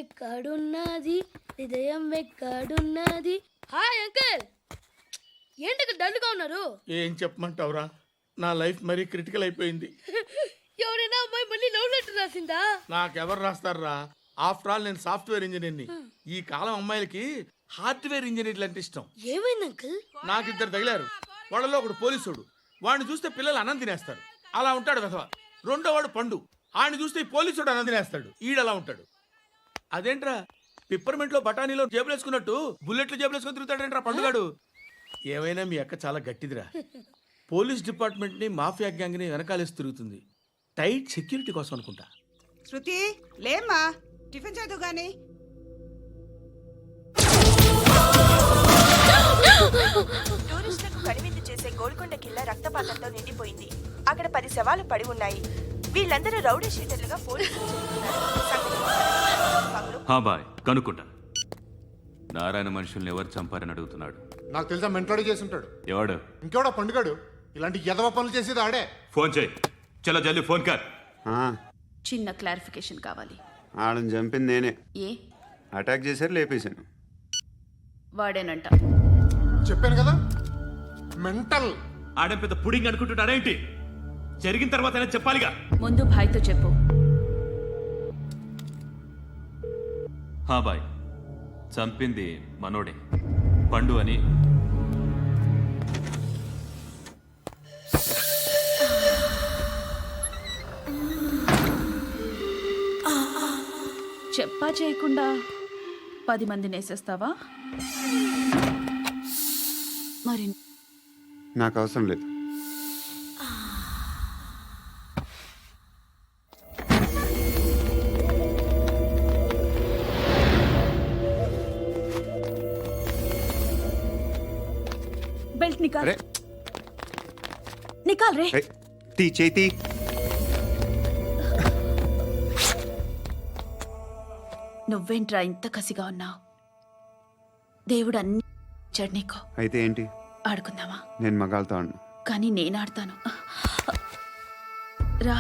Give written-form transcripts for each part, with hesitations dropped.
ఎక్కడున్నది హృదయం ఎక్కడున్నది. హాయ్ అంకుల్, ఏంటి డల్గా ఉన్నారు? ఏం చెప్పమంటావురా, నా లైఫ్ మరీ క్రిటికల్ అయిపోయింది. ఎవరైనా అమ్మాయి మళ్ళీ లవ్ లెటర్ రాసిందా? నాకెవరు రాస్తారా, ఆఫ్టర్ ఆల్ నేను సాఫ్ట్వేర్ ఇంజనీర్ని. ఈ కాలం అమ్మాయిలకి హార్డ్వేర్ ఇంజనీర్లు అంటే ఇష్టం. ఏమైంది అంకుల్? నాకు ఇద్దరు తగిలారు. వాళ్ళలో ఒకడు పోలీసుడు, వాడిని చూస్తే పిల్లలు అన్నం తినేస్తారు, అలా ఉంటాడు వెధవ. రెండో వాడు పండు, ఆడిని చూస్తే ఈ పోలీసుడు అన్నం తినేస్తాడు, ఈడలా ఉంటాడు. అదేంట్రా పిప్పర్మెంట్ లో బఠానీలో జేబులు వేసుకున్నట్టు బుల్లెట్లు జేబులు వేసుకుని తిరుగుతాడేంట్రా పండుగాడు. ఏమైనా మీ అక్క చాలా గట్టిదిరా. పోలీస్ డిపార్ట్మెంట్ ని మాఫియా గ్యాంగ్ ని వెనకాలేసి తిరుగుతుంది, టైట్ సెక్యూరిటీ కోసం అనుకుంటా. శృతి లేమ్మా, టిఫిన్ చేద్దు గాని. టూరిస్టులకు కనువిందు చేసే గోల్కొండ కిల్లా రక్తపాతంతో నిండిపోయింది. అక్కడ 10 శవాలు పడి ఉన్నాయి. వీళ్ళందరూ రౌడీ షీటర్లుగా పోలీసులు బాయ్ కనుక్కుంటా. నారాయణ మనుషుల్ని ఎవరు చంపారని అడుగుతున్నాడు. నాకు తెలుసా మెంటలాడి చేసి ఉంటాడు. ఎవడు? ఇంకెవడా పండుగాడు. ఇలాంటి ఎదవ పనులు చేసేది ఆడే. ఫోన్ చేయి, చలో జల్దీ ఫోన్ కర్. చిన్న క్లారిఫికేషన్ కావాలి. ఆడని చంపింది నేనే. ఏ అటాక్ చేశారు, లేపేశాను. వాడేనంట. చెప్పాను కదా మెంటల్. ఆడే పెద్ద పుడింగ్ అనుకుంటున్నాడేంటి? జరిగిన తర్వాత అయినా చెప్పాలిగా. ముందు భాయ్తో చెప్పు. బాయ్, చంపింది మనోడే, పండు అని. చెప్పా చేయకుండా 10 మందిని వేసేస్తావా? మరి నాకు అవసరం లేదు. బెల్ట్ నికాల్. నికాల్ రే. తీ చేతి. నువ్వేంట్రా ఇంత కసిగా ఉన్నావు? దేవుడు అన్ని ఇచ్చాడు నీకు. అయితే ఏంటి? ఆడుకుందామా? నేను మగాళ్ళతో ఆడను. కానీ నేను ఆడతాను. రా.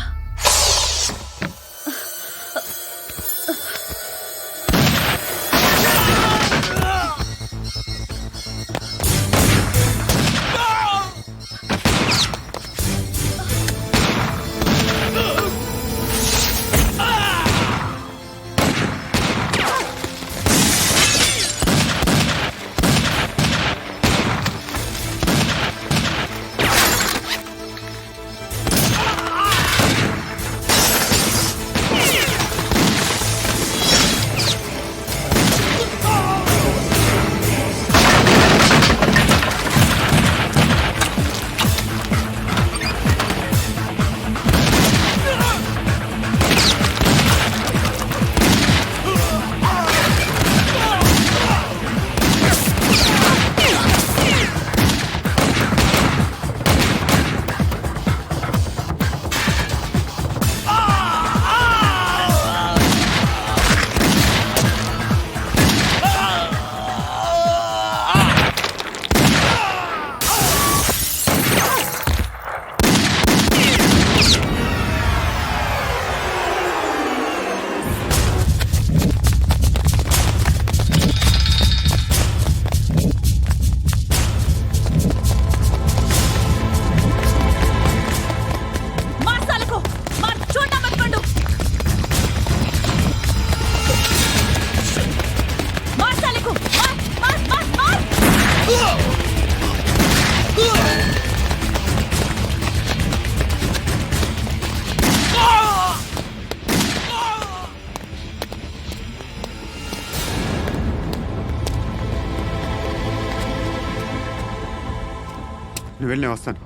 నువ్వు వెళ్ళి నేను వస్తాను.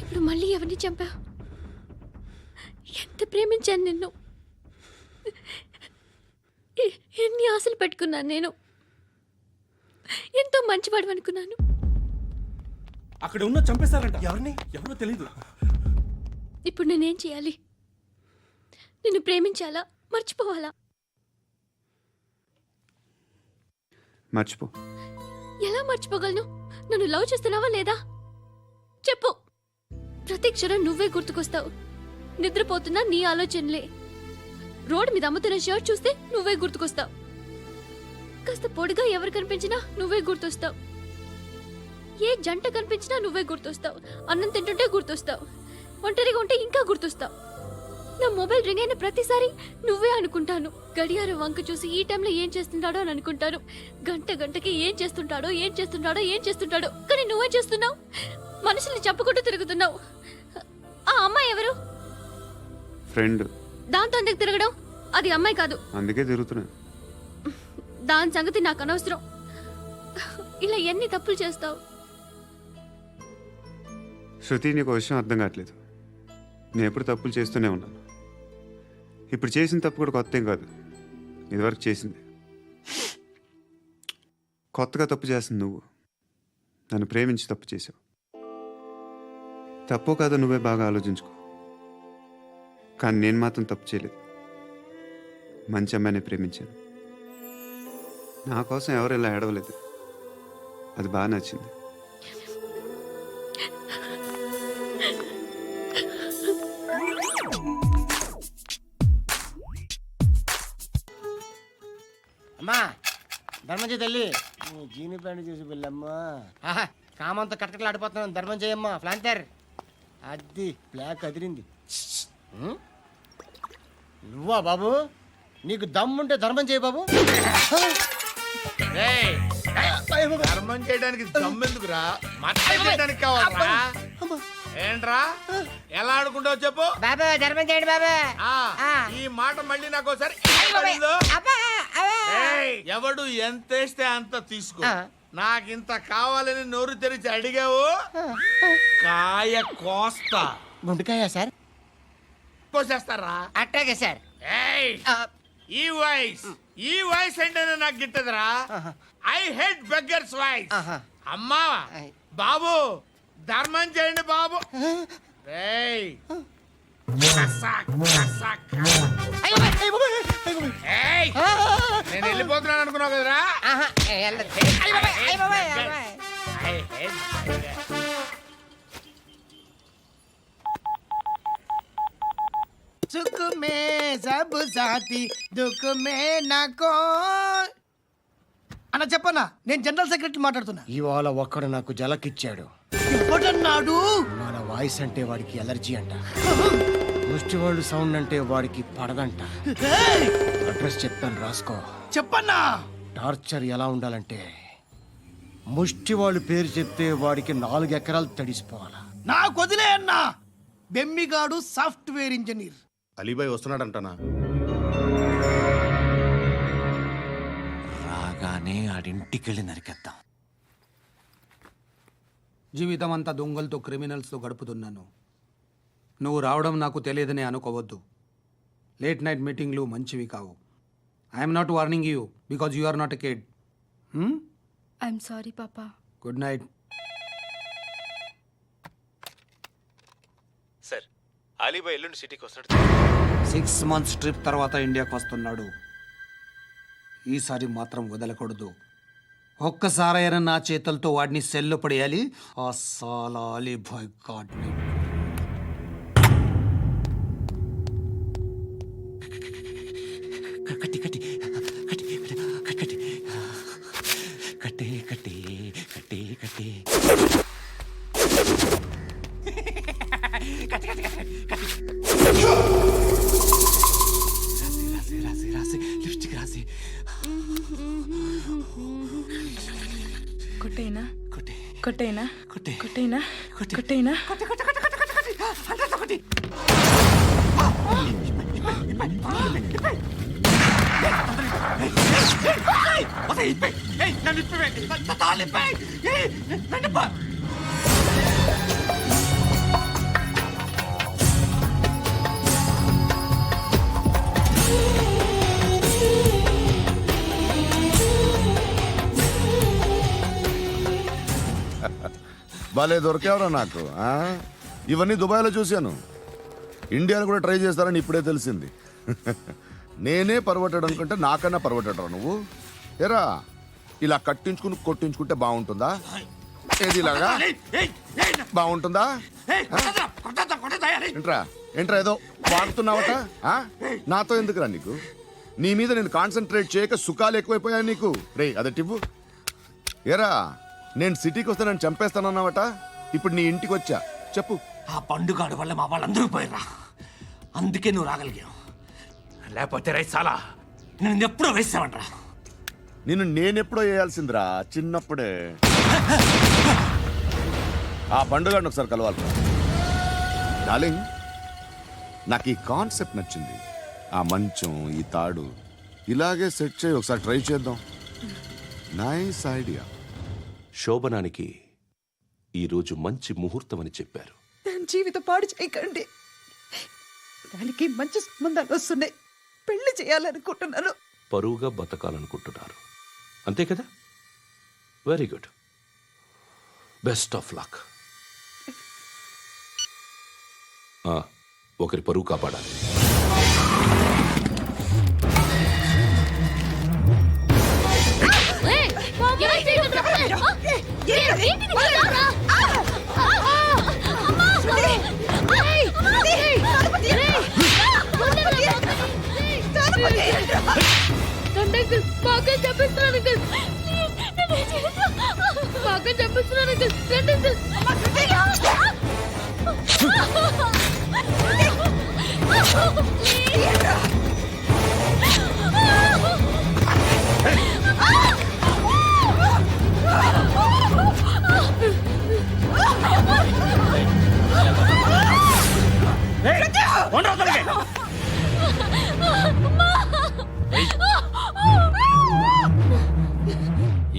ఇప్పుడు మళ్ళీ ఎవరిని చంపా? ఎంత ప్రేమించాను నిన్ను, ఎన్ని ఆశలు పెట్టుకున్నాను నేను. ఎంతో మంచివాడు అనుకున్నాను. అక్కడ ఉన్న చంపేస్తారంట. ఎవరిని? ఎవరో తెలీదు. ఇప్పుడు నేనేం చేయాలి? నిన్ను ప్రేమించాలా, మర్చిపోవాలా? మర్చిపో. ఎలా మర్చిపోగలను? నన్ను లవ్ చేస్తున్నావా లేదా చెప్పు. ప్రతి క్షణం నువ్వే గుర్తుకొస్తావు. నిద్రపోతున్నా నీ ఆలోచనలే. రోడ్డు మీద అమ్ముతున్న షర్ట్ చూస్తే నువ్వే గుర్తుకొస్తావు. కాస్త పొడిగా ఎవరు కనిపించినా నువ్వే గుర్తొస్తావు. ఏ జంట కనిపించినా నువ్వే గుర్తొస్తావు. అన్నం తింటుంటే గుర్తొస్తావు. ఒంటరిగా ఉంటే ఇంకా గుర్తొస్తావు. నా మొబైల్ రింగ్ అయిన ప్రతిసారి నువ్వే అనుకుంటాను. గడియారం వంక చూసి ఈ టైంలో ఏం చేస్తుంటాడో అని అనుకుంటాను. గంట గంటకి ఏం చేస్తుంటాడో కానీ నువ్వే చేస్తున్నావు. మనుషుల్ని చంపుకుంటూ తిరుగుతున్నావు. ఆ అమ్మాయి ఎవరు? ఫ్రెండ్. దాంతో ఎందుకు తిరగడం? అది అమ్మాయి కాదు. అందుకే తిరుగుతున్నా. దాని సంగతి నాకు అనవసరం. ఇలా ఎన్ని తప్పులు చేస్తావు? శృతి, నీకు విషయం అర్థం కావట్లేదు. నేను ఎప్పుడు తప్పులు చేస్తూనే ఉన్నాను. ఇప్పుడు చేసిన తప్పు కూడా కొత్త ఏం కాదు, ఇదివరకు చేసింది. కొత్తగా తప్పు చేస్తుంది నువ్వు. నన్ను ప్రేమించి తప్పు చేసావు. తప్పో కాదో నువ్వే బాగా ఆలోచించుకో. కానీ నేను మాత్రం తప్పు చేయలేదు. మంచి అమ్మాయిని ప్రేమించాను. నా కోసం ఎవరు ఇలా ఏడవలేదు. అది బాగా నచ్చింది. అమ్మా ధర్మం చేయి తల్లి. జీని ప్యాంట్ చూసి వెళ్ళమ్మా. ఆహా కామంతో కట్టకలు ఆడిపోతున్నాను. ధర్మం చేయమ్మా. ఫ్లాంతర్ అది బ్లాక్ అదిరింది. నువ్వా బాబు? నీకు దమ్ముంటే ధర్మం చేయి బాబు. రేయ్, ధర్మం చేయడానికి దమ్మెందుకురా? మర్డర్ చేయడానికి కావాలరా? ఏంట్రా ఎలా ఆడుకుంటావు చెప్పు. బాబా ధర్మం చేయండి బాబా. ఈ మాట మళ్ళీ నాకు ఒకసారి ఎవడు ఎంత వేస్తే అంత తీసుకో. నాకింత కావాలని నోరు తెరిచి అడిగావు, కాయ కోస్తా. గుండెకాయ సార్? కోసేస్తారా? అట్టాగే సార్. ఈ వాయిస్ అంటేనే నాకు గిట్టదురా. I hate beggars voice. అమ్మా బాబు ధర్మం చేయండి బాబు. రేయ్ నేను వెళ్ళిపోతున్నాను అనుకున్నావు కదరా. సుఖ మే సబ్ సాథీ దుఃఖ మే నాకో. అన్న చెప్పన్నా, నేను జనరల్ సెక్రటరీ మాట్లాడుతున్నా. ఇవాళ ఒక్కడు నాకు జలకిచ్చాడు. ఎవడన్నాడు? మన వాయిస్ అంటే వాడికి ఎలర్జీ అంట. ముష్టి వాళ్ళు సౌండ్ అంటే వాడికి పడదంట. అడ్రస్ చెప్తాను రాసుకో. చెప్పన్నా. టార్చర్ ఎలా ఉండాలంటే ముష్టి వాళ్ళు పేరు చెప్తే వాడికి 4 ఎకరాలు తడిసిపోవాలా. నాకు వదిలే అన్నా. బెమ్మిగాడు సాఫ్ట్వేర్ ఇంజనీర్. అలీబాయ్ వస్తున్నాడంటనా? రాగానే ఆడింటికెళ్ళి నరికేద్దాం. జీవితం అంతా దొంగలతో క్రిమినల్స్తో గడుపుతున్నాను. నువ్వు రావడం నాకు తెలియదని అనుకోవద్దు. లేట్ నైట్ మీటింగ్లు మంచివి కావు. I'm not warning you because you are not a kid. I'm sorry పాపా. Good night. సార్, అలీబాయ్ ఎల్లుండి సిటీకి వస్తాడు. 6 months ట్రిప్ తర్వాత ఇండియాకి వస్తున్నాడు. ఈసారి మాత్రం వదలకూడదు. ఒక్కసారైనా నా చేతులతో వాడిని సెల్లు పడేయాలి. ఆ సాలా అలీబాయ్ గాడ్ని. కట్టి కట్టి కట్టి కట్టి కట్టి కట్టి కట్టి కట్టి రాసి రాసి రాసి లిప్స్టిక్ రాసి కొట్టేనా కొట్టి కొట్టేనా కొట్టి కొట్టేనా కొట్టి కొట్టేనా కొట్టి కొట్టి కొట్టి కొట్టి కొట్టి అంటే కొట్టి. భలే దొరికేవరా నాకు. ఇవన్నీ దుబాయ్లో చూశాను. ఇండియాలో కూడా ట్రై చేస్తారని ఇప్పుడే తెలిసింది. నేనే పర్వటాడు అనుకుంటే నాకన్నా పర్వటాడు నువ్వు. ఎరా ఇలా కట్టించుకుని కొట్టించుకుంటే బాగుంటుందా? ఏది ఇలాగా బాగుంటుందా? ఏంట్రా ఏంట్రా ఏదో వాడుతున్నావట? నాతో ఎందుకురా నీకు? నీ మీద నేను కాన్సన్ట్రేట్ చేయక సుఖాలు ఎక్కువైపోయాయి నీకు. రే అదటివ్వు. ఏరా నేను సిటీకి వస్తే నన్ను చంపేస్తానన్నావట, ఇప్పుడు నీ ఇంటికి వచ్చా. చెప్పు. ఆ పండుగాడు వల్ల మా వాళ్ళందరూ పోయిరా, అందుకే నువ్వు రాగలిగావు. లేకపోతే రైట్ చాలా నేను ఎప్పుడో వేసావంట్రా. నిన్ను నేనెప్పుడో వేయాల్సిందిరా, చిన్నప్పుడే. ఆ పండుగను ఒకసారి కలవాలి. డార్లింగ్, నాకు ఈ కాన్సెప్ట్ నచ్చింది. ఆ మంచం, ఈ తాడు ఇలాగే సెట్ చేయి, ఒకసారి ట్రై చేద్దాం. Nice idea. శోభనానికి ఈరోజు మంచి ముహూర్తం అని చెప్పారు. దాని జీవితం పాడు చేయకండి. దానికి మంచి సంబంధాలు వస్తున్నాయి, పెళ్లి చేయాలనుకుంటున్నాను. పరువుగా బతకాలనుకుంటున్నారు అంతే కదా? Very good, best of luck. ఒకరి పరువు కాపాడాలి.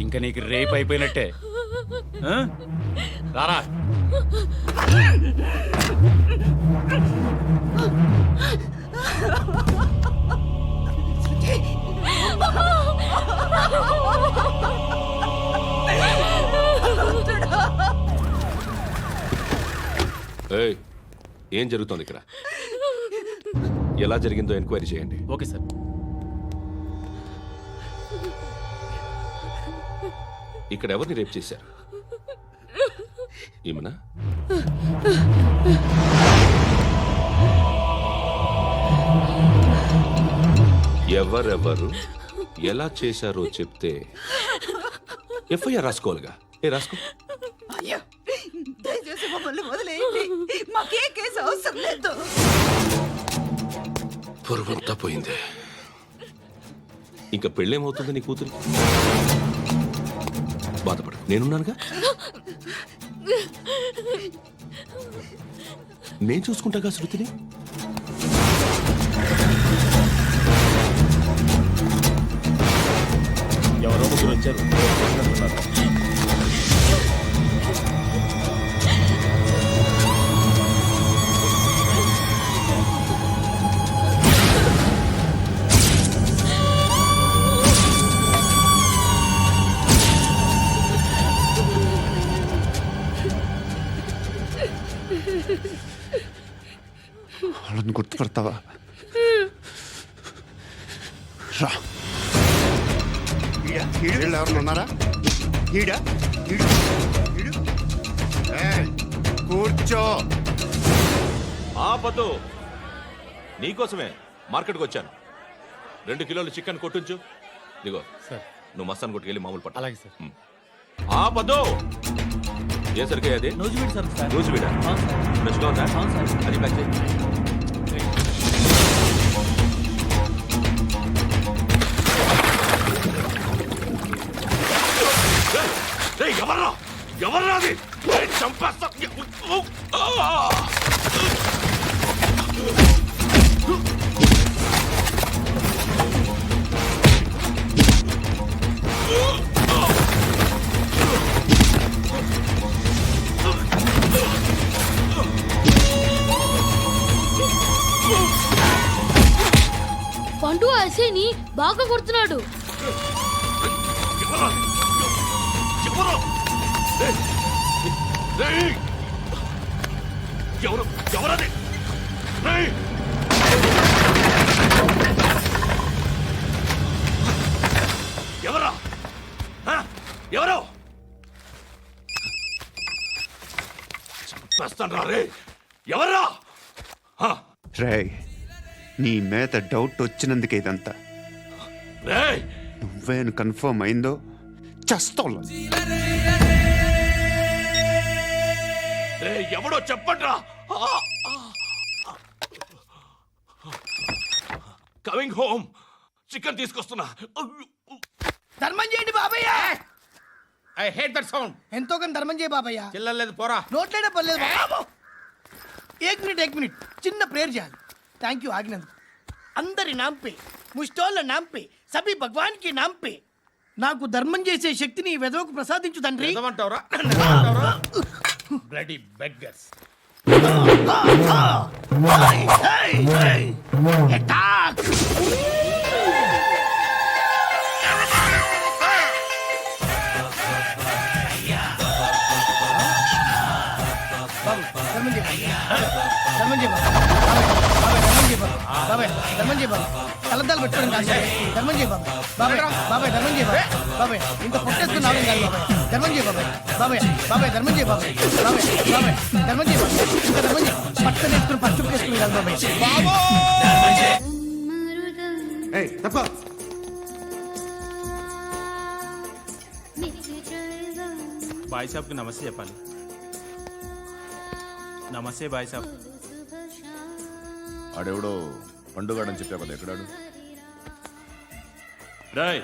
ఇంకా నీకు రేపు అయిపోయినట్టే. రారా. ఏం జరుగుతోంది ఇక్కడ? ఎలా జరిగిందో ఎంక్వైరీ చేయండి. Okay sir. ఇక్కడ ఎవరిని రేప్ చేశారు? ఈమెనా? ఎవరెవరు ఎలా చేశారో చెప్తే ఎఫ్ఐఆర్ రాసుకోవాలిగా. రాసుకో. దయచేసి మమ్మల్ని వదిలేయండి, మాకే కేసు అవసరం లేదు. పొరువంతా పోయింది. ఇంకా పెళ్ళేమవుతుంది నీ కూతురు? బాధపడు, నేనున్నానుగా. నేను చూసుకుంటాగా శృతిని. ఎవరో ముగ్గురు వచ్చారు. వాళ్ళని గుర్తుపడతావా? రా. ఎవరు ఉన్నారా? కూర్చో. ఆపదు. నీకోసమే మార్కెట్కి వచ్చాను. 2 కిలోలు చికెన్ కొట్టించు. దిగో సార్. నువ్వు మస్తాన్ కొట్టుకెళ్ళి మామూలు పట్టు. అలాగే సార్. ఆపదు. ఏ సరికే అది? నూజివీడు సార్. నూజివీడా? ఫ్రెష్గా ఉందా? అది ప్యాక్ చేయి. ఎవర్రా ఎవర్రా అది? చంపేస్తా. పండు అసేని బాగా కొడుతున్నాడు. ఎవరది? ఎవరా? ఎవరు చంపేస్తాను రే ఎవర్రా రే నీ మీద డౌట్ వచ్చినందుకే ఇదంతా. రే నువ్వేను కన్ఫర్మ్ అయిందో చస్తావు. రే ఎవడో చెప్పండ్రా. కమింగ్ హోమ్ చికెన్ తీసుకొస్తున్నా. ధర్మం చేయండి బాబయ్య. I hate that sound. ఎంతో కొంత ధర్మం చేయ బాబయ్య. చిల్లలేదు పోరా. నోట్లేనే పర్లేదు బాబు. ఏక్ మినిట్ చిన్న ప్రేయర్ చేయాలి. థ్యాంక్ యూ ఆగినందుకు. అందరి నాంపే ముష్టోళ్ళ నాంపే సభి భగవాన్ కి నాంపే నాకు ధర్మం చేసే శక్తిని ఈ వెదవకు ప్రసాదించు తండ్రి. నిజమంటావురా? Bloody beggars. అటాక్. కలద్దాలు పెట్టుకోవడం కాదు ధర్మం చేయ బాబాయ్. బాబాయ్ ధర్మం చేయ బాబాయ్. ఇంత పొట్టేసుకుని రావడం కాదు బాబాయ్. ధర్మం చేయ బాబాయ్. బాబాయ్ ధర్మం చేయ బాబాయ్. ధర్మం చేయ ఇంకా ధర్మం చేయ. పట్టణ వేసుకుని పచ్చుకు వేసుకుని కాదు బాబాయ్. తప్ప బాయ్ సాబ్కి నమస్తే చెప్పాలి. నమస్తే బాయ్ సాబ్. ఆడెవడో పండుగాడని చెప్పా కదా, ఎక్కడాడు? రాయ్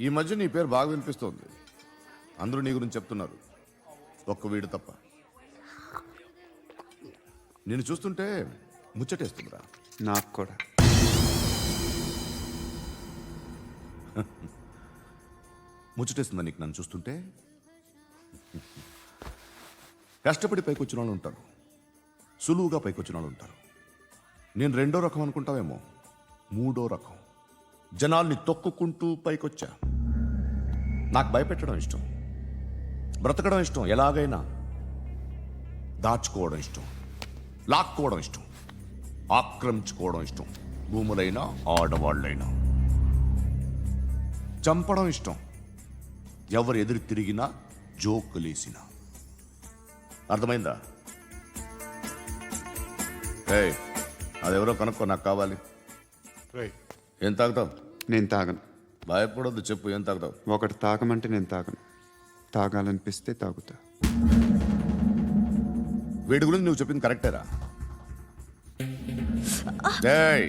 ఈ మధ్య నీ పేరు బాగా వినిపిస్తోంది. అందరూ నీ గురించి చెప్తున్నారు, ఒక్క వీడు తప్ప. నేను చూస్తుంటే ముచ్చటేస్తుందిరా. నాకు కూడా. ముచ్చటేస్తుందా నీకు నన్ను చూస్తుంటే? కష్టపడి పైకొచ్చిన వాళ్ళు ఉంటారు, సులువుగా పైకొచ్చిన వాళ్ళు ఉంటారు. నేను రెండో రకం అనుకుంటావేమో, మూడో రకం. జనాల్ని తొక్కుకుంటూ పైకొచ్చా. నాకు భయపెట్టడం ఇష్టం, బ్రతకడం ఇష్టం, ఎలాగైనా దాచుకోవడం ఇష్టం, లాక్కోవడం ఇష్టం, ఆక్రమించుకోవడం ఇష్టం. భూములైనా ఆడవాళ్ళైనా చంపడం ఇష్టం. ఎవరు ఎదురు తిరిగినా జోకులేసినా. అర్థమైందా? ఏయ్, అదెవరో కనుక్కో, నాకు కావాలి. ఏం తాగుతావు? నేను తాగను. భయపడొద్దు, చెప్పు ఏం తాగుతావు? ఒకటి తాగమంటే నేను తాగను. తాగాలనిపిస్తే తాగుతా. వీడి గురించి నువ్వు చెప్పింది కరెక్టేరా? ఏయ్,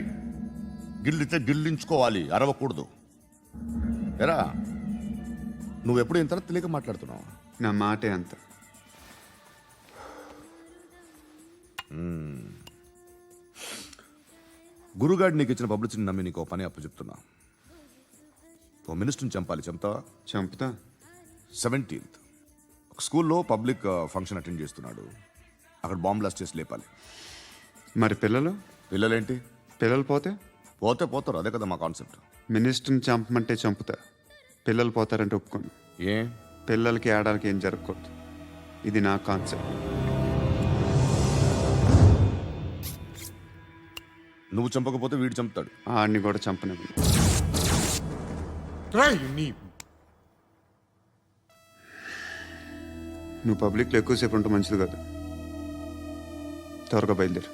గిల్లితే గిల్లించుకోవాలి, అరవకూడదు. ఎరా, నువ్వెప్పుడు ఇంత తెలియక మాట్లాడుతున్నావు? నా మాటే అంత. గురుగాడు నీకు ఇచ్చిన పబ్లిసిటీని నమ్మి నీకు పని అప్పు చెప్తున్నా. ఓ మినిస్టర్ని చంపాలి, చంపుతావా? చంపుతా. 17th ఒక స్కూల్లో పబ్లిక్ ఫంక్షన్ అటెండ్ చేస్తున్నాడు. అక్కడ బాంబ్ బ్లాస్ట్ చేసి లేపాలి. మరి పిల్లలు? పిల్లలేంటి? పిల్లలు పోతే పోతే పోతారు, అదే కదా మా కాన్సెప్ట్. మినిస్టర్ని చంపమంటే చంపుతా, పిల్లలు పోతారంటే ఒప్పుకోను. ఏ? పిల్లలకి ఆడాలకి ఏం జరగకూడదు. ఇది నా కాన్సెప్ట్. నువ్వు చంపకపోతే వీడు చంపుతాడు. ఆడిని కూడా చంపనివ్వను. నువ్వు పబ్లిక్లో ఎక్కువసేపు ఉంటే మంచిది కాదు. త్వరగా బయలుదేరు.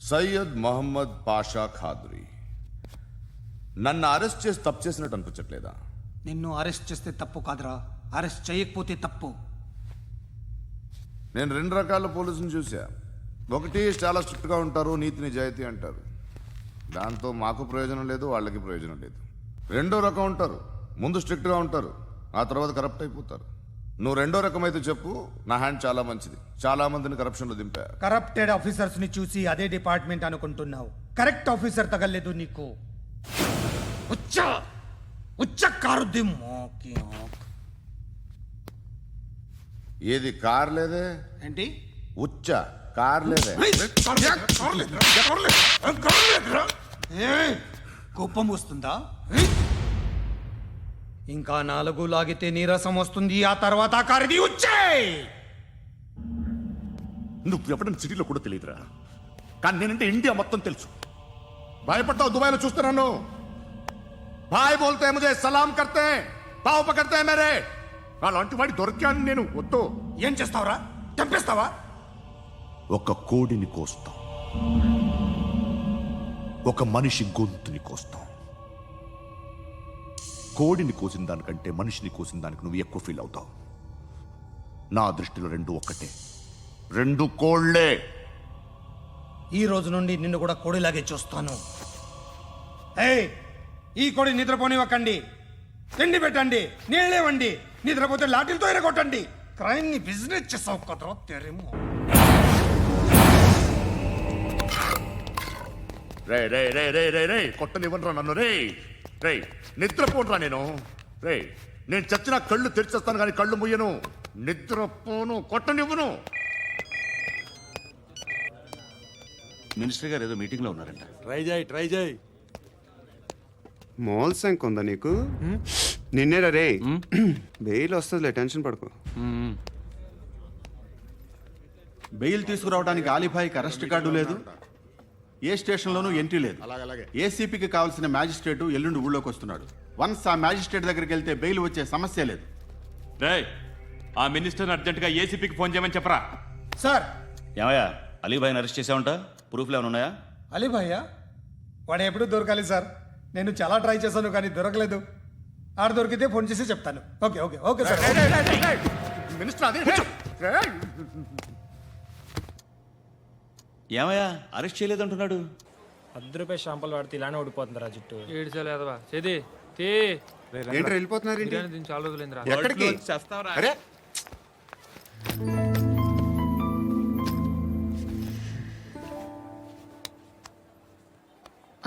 సయ్యద్ మహమ్మద్ పాషా ఖాద్రీ. నన్ను అరెస్ట్ చేసి తప్పు చేసినట్టు అనిపించట్లేదా? నిన్ను అరెస్ట్ చేస్తే తప్పు కాదురా, అరెస్ట్ చేయకపోతే తప్పు. నేను 2 రకాల పోలీసుని చూసా. ఒకటి చాలా స్ట్రిక్ట్గా ఉంటారు, నీతి నిజాయితీ అంటారు. దాంతో మాకు ప్రయోజనం లేదు, వాళ్ళకి ప్రయోజనం లేదు. రెండో రకం ఉంటారు, ముందు స్ట్రిక్ట్గా ఉంటారు, ఆ తర్వాత కరప్ట్ అయిపోతారు. నువ్వు రెండో రకం అయితే చెప్పు. నా హ్యాండ్ చాలా మంచిది, చాలా మందిని కరప్షన్లో దింపా. కరప్టెడ్ ఆఫీసర్స్ ని చూసి అదే డిపార్ట్మెంట్ అనుకుంటున్నావు. కరెక్ట్ ఆఫీసర్ తగలేదు నీకు. ఉచ్చ కారుద్ది మోకి ఆక్. ఏది కార్ లేదే ఏంటి? ఉచ్చ కార్ లేదే. కోపం వస్తుందా? ఇంకా 4 లాగితే నీరసం వస్తుంది. ఆ తర్వాత కారిది ఉచ్చే. నువ్వు ఎవడని సిటీలో కూడా తెలియదురా, కానీ నేనంటే ఇండియా మొత్తం తెలుసు. భయపడతావు దుబాయ్లో చూస్తున్నాను. భాయ్ బోల్తే ముజే సలాం కర్తే పావు పకర్తే మేరే. అలాంటి వాడి దొరికాను నేను. వద్దు. ఏం చేస్తావురా? చంపేస్తావా? ఒక కోడిని కోస్తాం, ఒక మనిషి గొంతుని కోస్తాం. కోడిని కోసిన దానికంటే మనిషిని కోసిన దానికి నువ్వు ఎక్కువ ఫీల్ అవుతావు. నా దృష్టిలో రెండు ఒక్కటే, రెండు కోళ్లే. ఈ రోజు నుండి నిన్ను కూడా కోడిలాగే చూస్తాను. ఏయ్, ఈ కోడి నిద్రపోనివ్వకండి. తిండి పెట్టండి, నీళ్ళేవండి. నిద్రపోతే లాఠీలతో ఎరగొట్టండి. క్రైమ్ ని బిజినెస్ చేసావు కదరా తెరేమో. రే రే రే రే రే రే కొట్టనివ్వనరా నన్ను. రే రే నిద్రపోనరా నేను. రే నేను చచ్చిన కళ్ళు తెరిచేస్తాను కానీ కళ్ళు ముయ్యను. నిద్రపోను, కొట్టనివ్వను. మినిస్టర్ గారు ఏదో మీటింగ్లో ఉన్నారంట. ట్రై చేయి. మోల్ సంక్ ఉందా నీకు? నిన్నేరా రే. బెయిల్ వస్తుందిలే, టెన్షన్ పడుకో. బెయిల్ తీసుకురావడానికి ఆలిభాయికి అరెస్ట్ కార్డు లేదు, ఏ స్టేషన్లోనూ ఎంట్రీ లేదు. ఏసీపీకి కావాల్సిన మ్యాజిస్ట్రేటు ఎల్లుండి ఊళ్ళోకి వస్తున్నాడు. వన్స్ ఆ మ్యాజిస్ట్రేట్ దగ్గరికి వెళ్తే బెయిల్ వచ్చే సమస్య లేదు. రేయ్, ఆ మినిస్టర్ అర్జెంటుగా ఏసీపీకి ఫోన్ చేయమని చెప్పరా. సార్. ఏమయ్యా, అలీభాయిని అరెస్ట్ చేసావంట? ప్రూఫ్లు ఏమైనా ఉన్నాయా? అలీ భయ్యా, వాడు ఎప్పుడు దొరకాలి సార్. నేను చాలా ట్రై చేశాను కానీ దొరకలేదు. ఆడ దొరికితే ఫోన్ చేసి చెప్తాను. Okay okay okay sir. Minister అదే. ఏమయ్యా, అరెస్ట్ చేయలేదంటున్నాడు? ₹10 షాంపూలు వాడితే ఇలానే ఓడిపోతుందిరా జుట్టు. ఏంటి వెళ్ళిపోతున్నారు? చాలా రోజులైందిరా. ఎక్కడికి? అరే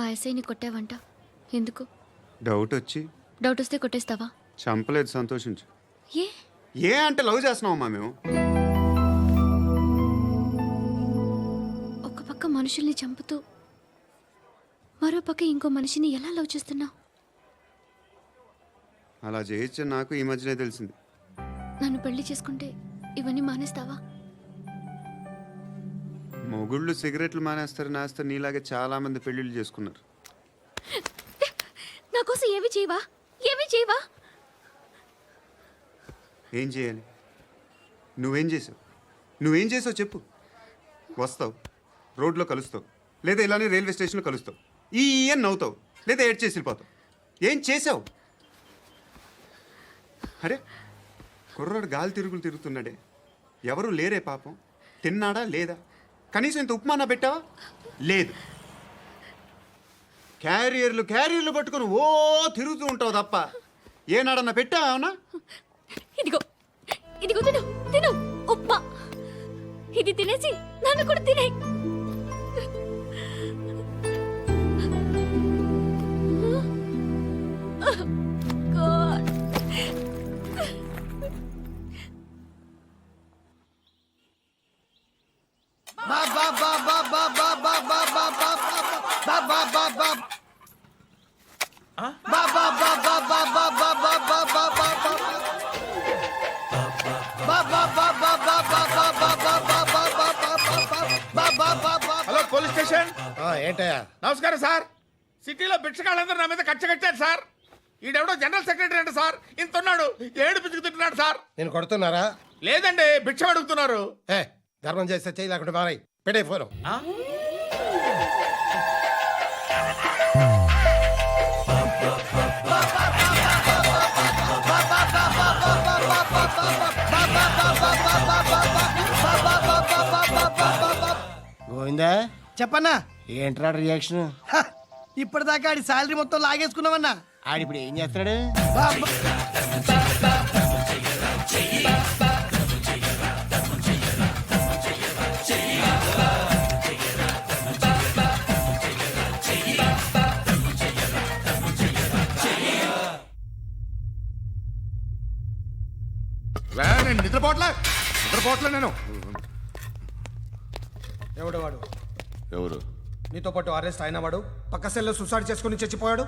ఆ ఎస్ఐని కొట్టావంట, ఎందుకు? డౌట్ వచ్చి. డౌట్ వస్తే కొట్టేస్తావా? చంపలేదు, సంతోషించు. ఏ ఏ అంటే లవ్ చేస్తున్నావమ్మా మేము. ఒక పక్క మనుషుల్ని చంపుతూ మరో పక్క ఇంకో మనిషిని ఎలా లవ్ చేస్తున్నావు? అలా చేయొచ్చు నాకు ఈ మధ్యనే తెలిసింది. నన్ను పెళ్లి చేసుకుంటే ఇవన్నీ మానేస్తావా? మొగుళ్ళు సిగరెట్లు మానేస్తారు, నాస్తారు. నీలాగే చాలా మంది పెళ్లిళ్ళు చేసుకున్నారు. నా కోసం ఏమి చేయవా? ఏమి చేయవా? ఏం చేయాలి? నువ్వేం చేసావు? నువ్వేం చేసావు చెప్పు. వస్తావు, రోడ్లో కలుస్తావు, లేదా ఇలానే రైల్వే స్టేషన్లో కలుస్తావు. ఈ అని నవ్వుతావు, లేదా ఏడ్ చేసి వెళ్ళిపోతావు. ఏం చేసావు? అరే కుర్రాడు గాలి తిరుగులు తిరుగుతున్నాడే, ఎవరు లేరే పాపం. తిన్నాడా లేదా? కనీసం ఇంత ఉప్మానా పెట్టావా? లేదు. క్యారియర్లు పట్టుకుని ఓ తిరుగుతూ ఉంటావు తప్ప ఏనాడన్నా పెట్టావా? అవునా? ఇదిగో ఇదిగో తిను తిను ఉప్మా. ఇది తినేసి నన్ను కూడా తినే. Hello police station. ఏంటయ్యా? నమస్కారం సార్. సిటీలో భిక్షగాళ్ళందరూ నా మీద కచ్చ కట్టారు సార్. ఈడెవడో జనరల్ సెక్రటరీ అంట సార్. ఇంత ఉన్నాడు, ఏడు పిచ్చుకు తింటున్నాడు సార్. నేను కొడుతున్నారా? లేదండి, భిక్ష అడుగుతున్నారు. ధర్మం చేస్తే చేయి, లేకుండా మారాయి. పెట్టే ఫోను. గోవిందా చెప్పన్నా ఏంట్రా రియాక్షన్? ఇప్పటిదాకా ఆడి శాలరీ మొత్తం లాగేసుకున్నావన్నా. ఆడిప్పుడు ఏం చేస్తున్నాడు? నేను నిద్రపోవట్లే నేను. ఎవడు వాడు? ఎవరు? నీతో పాటు అరెస్ట్ అయిన వాడు, పక్క సెల్లో సూసైడ్ చేసుకుని చచ్చిపోయాడు.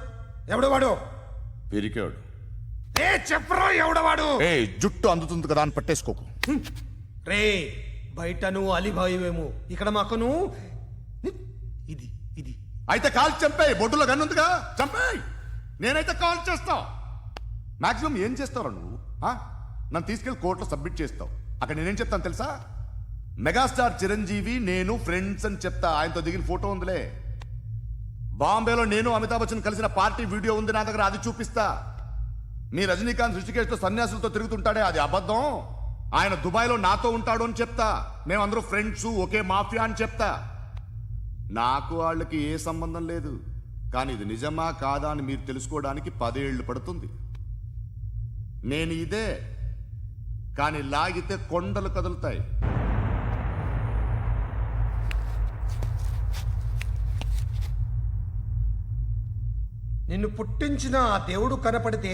ఎవడు వాడు? పిరికాడు. ఏ చెప్పరా ఎవడవాడు? ఏ జుట్టు అందుతుంది కదా అని పట్టేసుకోకు. రే బయట నువ్వు అలీబాయివేమో, ఇక్కడ మాకు నువ్వు ఇది ఇది అయితే కాల్ చంపేయి. బొడ్డులో గన్నుందిగా చంపేయి. నేనైతే కాల్ చేస్తా. మాక్సిమం ఏం చేస్తావు నువ్వు? నన్ను తీసుకెళ్లి కోర్టులో సబ్మిట్ చేస్తావు. అక్కడ నేనేం చెప్తాను తెలుసా? మెగాస్టార్ చిరంజీవి నేను ఫ్రెండ్స్ అని చెప్తా. ఆయనతో దిగిన ఫోటో ఉందిలే. బాంబేలో నేను అమితాబ్ బచ్చన్ కలిసిన పార్టీ వీడియో ఉంది నా దగ్గర, అది చూపిస్తా. మీ రజనీకాంత్ ఋషికేశ్తో సన్యాసులతో తిరుగుతుంటాడే, అది అబద్ధం. ఆయన దుబాయ్లో నాతో ఉంటాడు అని చెప్తా. మేమందరూ ఫ్రెండ్స్, ఒకే మాఫియా అని చెప్తా. నాకు వాళ్ళకి ఏ సంబంధం లేదు. కానీ ఇది నిజమా కాదా అని మీరు తెలుసుకోవడానికి 10 ఏళ్ళు పడుతుంది. నేను ఇదే, కానీ లాగితే కొండలు కదులుతాయి. నిన్ను పుట్టించిన ఆ దేవుడు కనపడితే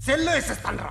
సెల్లో వేసేస్తాను రా.